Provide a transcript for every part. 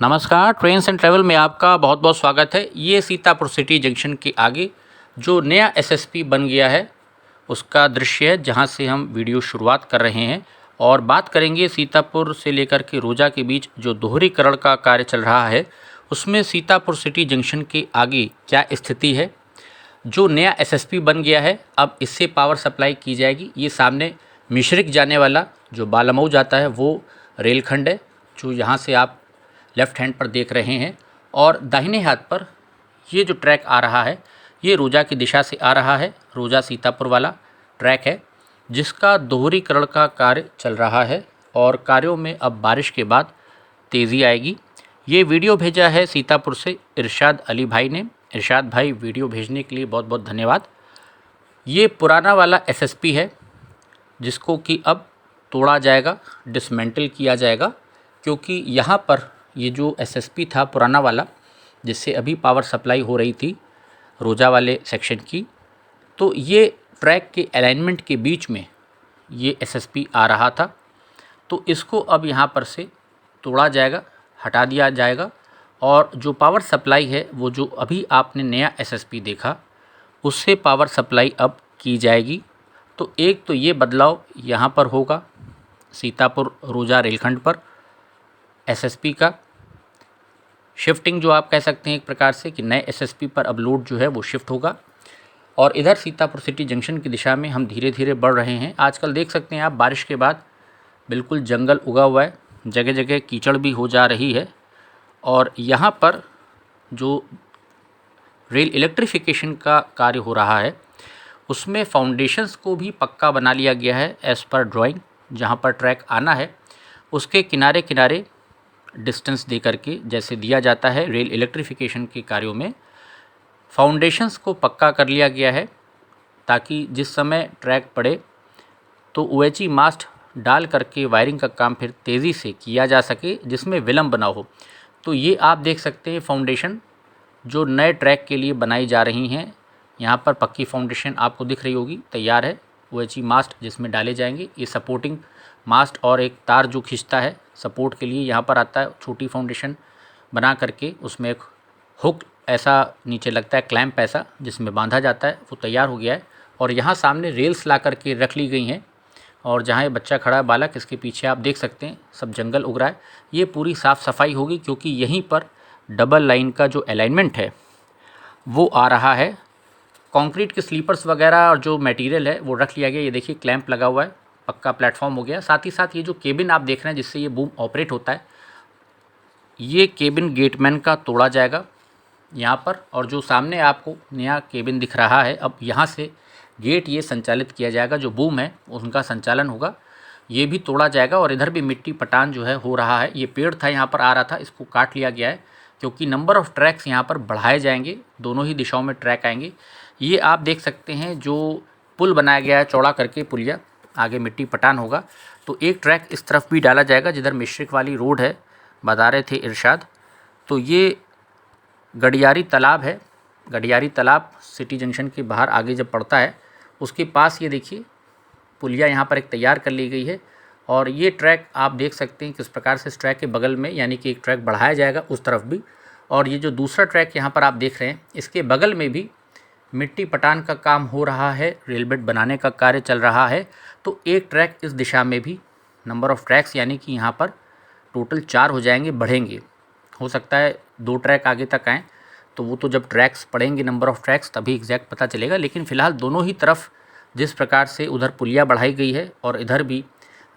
नमस्कार, trains and travel में आपका बहुत बहुत स्वागत है। ये सीतापुर सिटी जंक्शन के आगे जो नया एसएसपी बन गया है उसका दृश्य है, जहां से हम वीडियो शुरुआत कर रहे हैं और बात करेंगे सीतापुर से लेकर के रोजा के बीच जो दोहरीकरण का कार्य चल रहा है उसमें सीतापुर सिटी जंक्शन के आगे क्या स्थिति है। जो नया एसएसपी बन गया है अब इससे पावर सप्लाई की जाएगी। ये सामने मिश्रिक जाने वाला जो बालामऊ जाता है वो रेलखंड है, जो यहाँ से आप लेफ़्ट हैंड पर देख रहे हैं, और दाहिने हाथ पर ये जो ट्रैक आ रहा है ये रोजा की दिशा से आ रहा है। रोजा सीतापुर वाला ट्रैक है जिसका दोहरीकरण का कार्य चल रहा है और कार्यों में अब बारिश के बाद तेज़ी आएगी। ये वीडियो भेजा है सीतापुर से इरशाद अली भाई ने। इरशाद भाई, वीडियो भेजने के लिए बहुत बहुत धन्यवाद। ये पुराना वाला एसएसपी है जिसको कि अब तोड़ा जाएगा, डिसमेंटल किया जाएगा, क्योंकि यहाँ पर ये जो एसएसपी था पुराना वाला जिससे अभी पावर सप्लाई हो रही थी रोजा वाले सेक्शन की, तो ये ट्रैक के अलाइनमेंट के बीच में ये एसएसपी आ रहा था। तो इसको अब यहाँ पर से तोड़ा जाएगा, हटा दिया जाएगा और जो पावर सप्लाई है वो जो अभी आपने नया एसएसपी देखा उससे पावर सप्लाई अब की जाएगी। तो एक तो ये बदलाव यहाँ पर होगा सीतापुर रोजा रेलखंड पर एसएसपी का शिफ्टिंग, जो आप कह सकते हैं एक प्रकार से कि नए एसएसपी पर अब लोड जो है वो शिफ्ट होगा। और इधर सीतापुर सिटी जंक्शन की दिशा में हम धीरे धीरे बढ़ रहे हैं। आजकल देख सकते हैं आप बारिश के बाद बिल्कुल जंगल उगा हुआ है, जगह जगह कीचड़ भी हो जा रही है। और यहाँ पर जो रेल इलेक्ट्रिफिकेशन का कार्य हो रहा है उसमें फाउंडेशंस को भी पक्का बना लिया गया है एज़ पर ड्राइंग। जहाँ पर ट्रैक आना है उसके किनारे किनारे डिस्टेंस दे करके जैसे दिया जाता है रेल इलेक्ट्रिफिकेशन के कार्यों में, फाउंडेशंस को पक्का कर लिया गया है ताकि जिस समय ट्रैक पड़े तो ओएचई मास्ट डाल करके वायरिंग का काम फिर तेज़ी से किया जा सके, जिसमें विलम्ब ना हो। तो ये आप देख सकते हैं फाउंडेशन जो नए ट्रैक के लिए बनाई जा रही हैं। यहाँ पर पक्की फाउंडेशन आपको दिख रही होगी, तैयार है ओएचई मास्ट जिसमें डाले जाएंगे। ये सपोर्टिंग मास्ट और एक तार जो खींचता है सपोर्ट के लिए यहाँ पर आता है। छोटी फाउंडेशन बना करके उसमें एक हुक ऐसा नीचे लगता है, क्लैंप ऐसा जिसमें बांधा जाता है, वो तैयार हो गया है। और यहाँ सामने रेल्स ला करके रख ली गई हैं और जहाँ ये बच्चा खड़ा है बालक, इसके पीछे आप देख सकते हैं सब जंगल उग रहा है। ये पूरी साफ़ सफाई होगी क्योंकि यहीं पर डबल लाइन का जो अलाइनमेंट है वो आ रहा है। कंक्रीट के स्लीपर्स वगैरह और जो मटेरियल है वो रख लिया गया। ये देखिए क्लैंप लगा हुआ है, पक्का प्लेटफॉर्म हो गया। साथ ही साथ ये जो केबिन आप देख रहे हैं जिससे ये बूम ऑपरेट होता है, ये केबिन गेटमैन का तोड़ा जाएगा यहाँ पर। और जो सामने आपको नया केबिन दिख रहा है अब यहाँ से गेट ये संचालित किया जाएगा, जो बूम है उनका संचालन होगा, ये भी तोड़ा जाएगा। और इधर भी मिट्टी पटान जो है हो रहा है। ये पेड़ था यहाँ पर आ रहा था, इसको काट लिया गया है क्योंकि नंबर ऑफ़ ट्रैक्स यहाँ पर बढ़ाए जाएंगे, दोनों ही दिशाओं में ट्रैक आएंगे। ये आप देख सकते हैं जो पुल बनाया गया है चौड़ा करके पुलिया, आगे मिट्टी पटान होगा। तो एक ट्रैक इस तरफ भी डाला जाएगा जिधर मिश्रिक वाली रोड है, बता रहे थे इरशाद। तो ये गडियारी तालाब है। गडियारी तालाब सिटी जंक्शन के बाहर आगे जब पड़ता है उसके पास ये देखिए पुलिया यहाँ पर एक तैयार कर ली गई है। और ये ट्रैक आप देख सकते हैं किस प्रकार से इस ट्रैक के बगल में, यानी कि एक ट्रैक बढ़ाया जाएगा उस तरफ भी। और ये जो दूसरा ट्रैक यहाँ पर आप देख रहे हैं इसके बगल में भी मिट्टी पटान का काम हो रहा है, रेल बेड बनाने का कार्य चल रहा है। तो एक ट्रैक इस दिशा में भी, नंबर ऑफ़ ट्रैक्स यानी कि यहाँ पर टोटल 4 हो जाएंगे, बढ़ेंगे। हो सकता है 2 ट्रैक आगे तक आएँ, तो वो तो जब ट्रैक्स पड़ेंगे नंबर ऑफ़ ट्रैक्स तभी एग्जैक्ट पता चलेगा। लेकिन फ़िलहाल दोनों ही तरफ जिस प्रकार से उधर पुलिया बढ़ाई गई है और इधर भी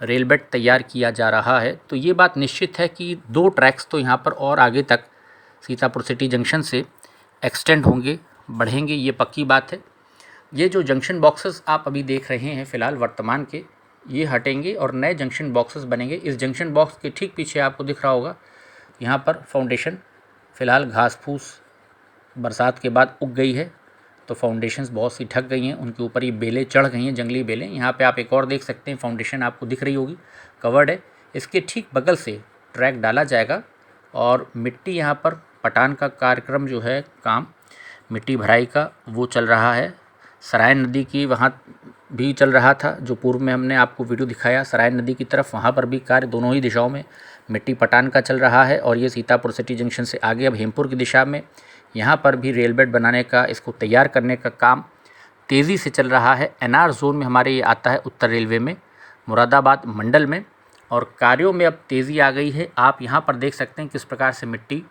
रेल बेड तैयार किया जा रहा है, तो ये बात निश्चित है कि 2 ट्रैक्स तो यहाँ पर और आगे तक सीतापुर सिटी जंक्शन से एक्सटेंड होंगे, बढ़ेंगे, ये पक्की बात है। ये जो जंक्शन बॉक्सेस आप अभी देख रहे हैं फ़िलहाल वर्तमान के, ये हटेंगे और नए जंक्शन बॉक्सेस बनेंगे। इस जंक्शन बॉक्स के ठीक पीछे आपको दिख रहा होगा यहाँ पर फाउंडेशन, फ़िलहाल घास फूस बरसात के बाद उग गई है तो फाउंडेशंस बहुत सी ढक गई हैं, उनके ऊपर ये बेलें चढ़ गई हैं, जंगली बेलें। यहाँ पे आप एक और देख सकते हैं फाउंडेशन आपको दिख रही होगी, कवर्ड है। इसके ठीक बगल से ट्रैक डाला जाएगा और मिट्टी यहाँ पर पटान का कार्यक्रम जो है, काम मिट्टी भराई का वो चल रहा है। सराय नदी की वहाँ भी चल रहा था, जो पूर्व में हमने आपको वीडियो दिखाया सराय नदी की तरफ, वहाँ पर भी कार्य दोनों ही दिशाओं में मिट्टी पटान का चल रहा है। और ये सीतापुर सिटी जंक्शन से आगे अब हेमपुर की दिशा में यहाँ पर भी रेल बेड बनाने का, इसको तैयार करने का काम तेज़ी से चल रहा है। एनआर जोन में हमारे ये आता है उत्तर रेलवे में, मुरादाबाद मंडल में, और कार्यों में अब तेज़ी आ गई है। आप यहाँ पर देख सकते हैं किस प्रकार से मिट्टी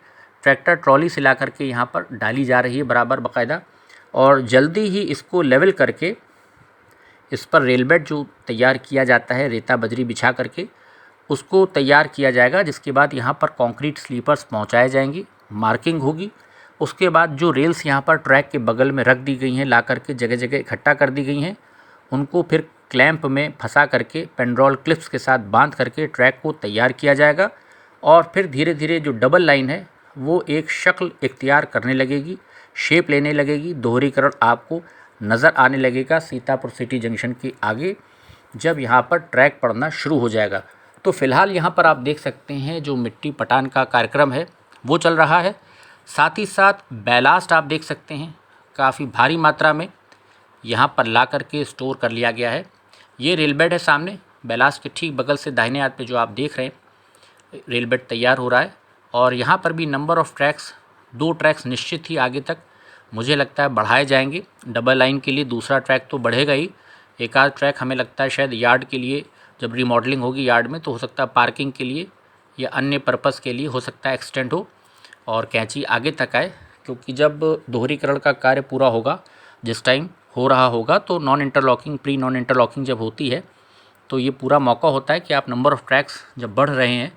ट्रैक्टर ट्रॉली से ला करके यहाँ पर डाली जा रही है बराबर बाकायदा, और जल्दी ही इसको लेवल करके इस पर रेल बेड जो तैयार किया जाता है रेता बजरी बिछा करके उसको तैयार किया जाएगा, जिसके बाद यहाँ पर कंक्रीट स्लीपर्स पहुँचाए जाएंगी, मार्किंग होगी। उसके बाद जो रेल्स यहाँ पर ट्रैक के बगल में रख दी गई हैं, ला करके जगह जगह इकट्ठा कर दी गई हैं, उनको फिर क्लैंप में फंसा करके पेंड्रॉल क्लिप्स के साथ बांध करके ट्रैक को तैयार किया जाएगा। और फिर धीरे धीरे जो डबल लाइन है वो एक शक्ल इख्तियार करने लगेगी, शेप लेने लगेगी, दोहरीकरण आपको नज़र आने लगेगा सीतापुर सिटी जंक्शन के आगे जब यहाँ पर ट्रैक पड़ना शुरू हो जाएगा। तो फ़िलहाल यहाँ पर आप देख सकते हैं जो मिट्टी पटान का कार्यक्रम है वो चल रहा है। साथ ही साथ बैलास्ट आप देख सकते हैं काफ़ी भारी मात्रा में यहाँ पर ला करके स्टोर कर लिया गया है। ये रेल बेड है सामने, बैलास्ट के ठीक बगल से दाहिने हाथ पे जो आप देख रहे हैं रेल बेड तैयार हो रहा है। और यहाँ पर भी नंबर ऑफ़ ट्रैक्स, 2 ट्रैक्स निश्चित ही आगे तक मुझे लगता है बढ़ाए जाएंगे। डबल लाइन के लिए दूसरा ट्रैक तो बढ़ेगा ही, एक आध ट्रैक हमें लगता है शायद यार्ड के लिए जब रिमॉडलिंग होगी यार्ड में तो हो सकता है पार्किंग के लिए या अन्य पर्पज़ के लिए हो सकता है एक्सटेंड हो और कैंची आगे तक आए, क्योंकि जब दोहरीकरण का कार्य पूरा होगा जिस टाइम हो रहा होगा तो non interlocking, pre non interlocking जब होती है तो ये पूरा मौका होता है कि आप नंबर ऑफ़ ट्रैक्स जब बढ़ रहे हैं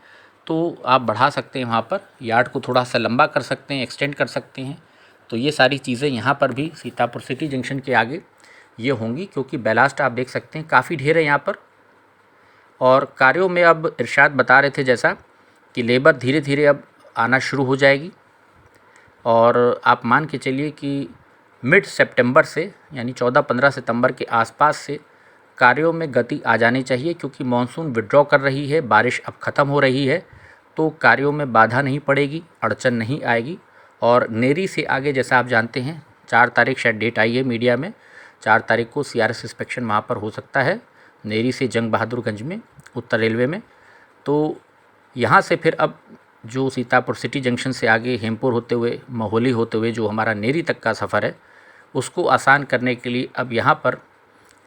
तो आप बढ़ा सकते हैं, वहाँ पर यार्ड को थोड़ा सा लंबा कर सकते हैं, एक्सटेंड कर सकते हैं। तो ये सारी चीज़ें यहाँ पर भी सीतापुर सिटी जंक्शन के आगे ये होंगी, क्योंकि बैलास्ट आप देख सकते हैं काफ़ी ढेर है यहाँ पर। और कार्यों में अब इरशाद बता रहे थे जैसा कि लेबर धीरे धीरे अब आना शुरू हो जाएगी, और आप मान के चलिए कि मिड सितंबर से यानी 14-15 सितंबर के आसपास से कार्यों में गति आ जानी चाहिए, क्योंकि मानसून विड्रॉ कर रही है, बारिश अब ख़त्म हो रही है, तो कार्यों में बाधा नहीं पड़ेगी, अड़चन नहीं आएगी। और नेरी से आगे जैसा आप जानते हैं 4 तारीख शायद डेट आई है मीडिया में, 4 तारीख को सीआरएस इंस्पेक्शन वहाँ पर हो सकता है नेरी से जंग बहादुरगंज में उत्तर रेलवे में। तो यहाँ से फिर अब जो सीतापुर सिटी जंक्शन से आगे हेमपुर होते हुए महोली होते हुए जो हमारा नेरी तक का सफ़र है उसको आसान करने के लिए अब यहाँ पर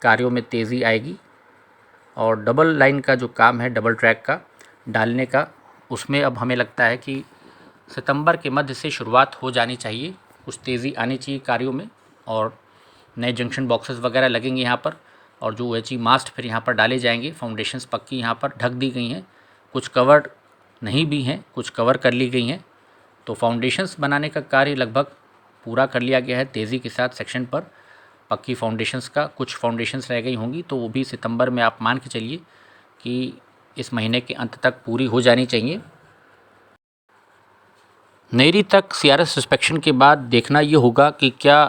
कार्यों में तेज़ी आएगी। और डबल लाइन का जो काम है डबल ट्रैक का डालने का, उसमें अब हमें लगता है कि सितंबर के मध्य से शुरुआत हो जानी चाहिए, कुछ तेज़ी आनी चाहिए कार्यों में। और नए जंक्शन बॉक्सेस वगैरह लगेंगे यहाँ पर, और जो OHE मास्ट फिर यहाँ पर डाले जाएंगे। फाउंडेशंस पक्की यहाँ पर ढक दी गई हैं, कुछ कवर नहीं भी हैं, कुछ कवर कर ली गई हैं। तो फाउंडेशंस बनाने का कार्य लगभग पूरा कर लिया गया है तेज़ी के साथ। सेक्शन पर पक्की फाउंडेशंस का कुछ फाउंडेशंस रह गई होंगी, तो वो भी सितंबर में आप मान के चलिए कि इस महीने के अंत तक पूरी हो जानी चाहिए। नेरी तक सीआरएस इंस्पेक्शन के बाद देखना ये होगा कि क्या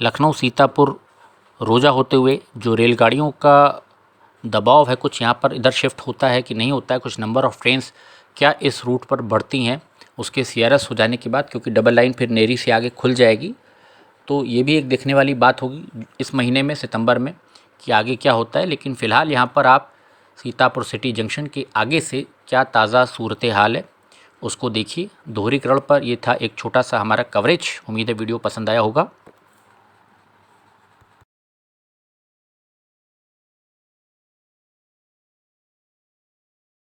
लखनऊ सीतापुर रोजा होते हुए जो रेलगाड़ियों का दबाव है कुछ यहाँ पर इधर शिफ्ट होता है कि नहीं होता है, कुछ नंबर ऑफ़ ट्रेन्स क्या इस रूट पर बढ़ती हैं उसके सीआरएस हो जाने के बाद, क्योंकि डबल लाइन फिर नेरी से आगे खुल जाएगी। तो ये भी एक देखने वाली बात होगी इस महीने में सितंबर में कि आगे क्या होता है। लेकिन फ़िलहाल यहाँ पर आप सीतापुर सिटी जंक्शन के आगे से क्या ताज़ा सूरत हाल है उसको देखिए। दोहरीकरण पर ये था एक छोटा सा हमारा कवरेज। उम्मीद है वीडियो पसंद आया होगा।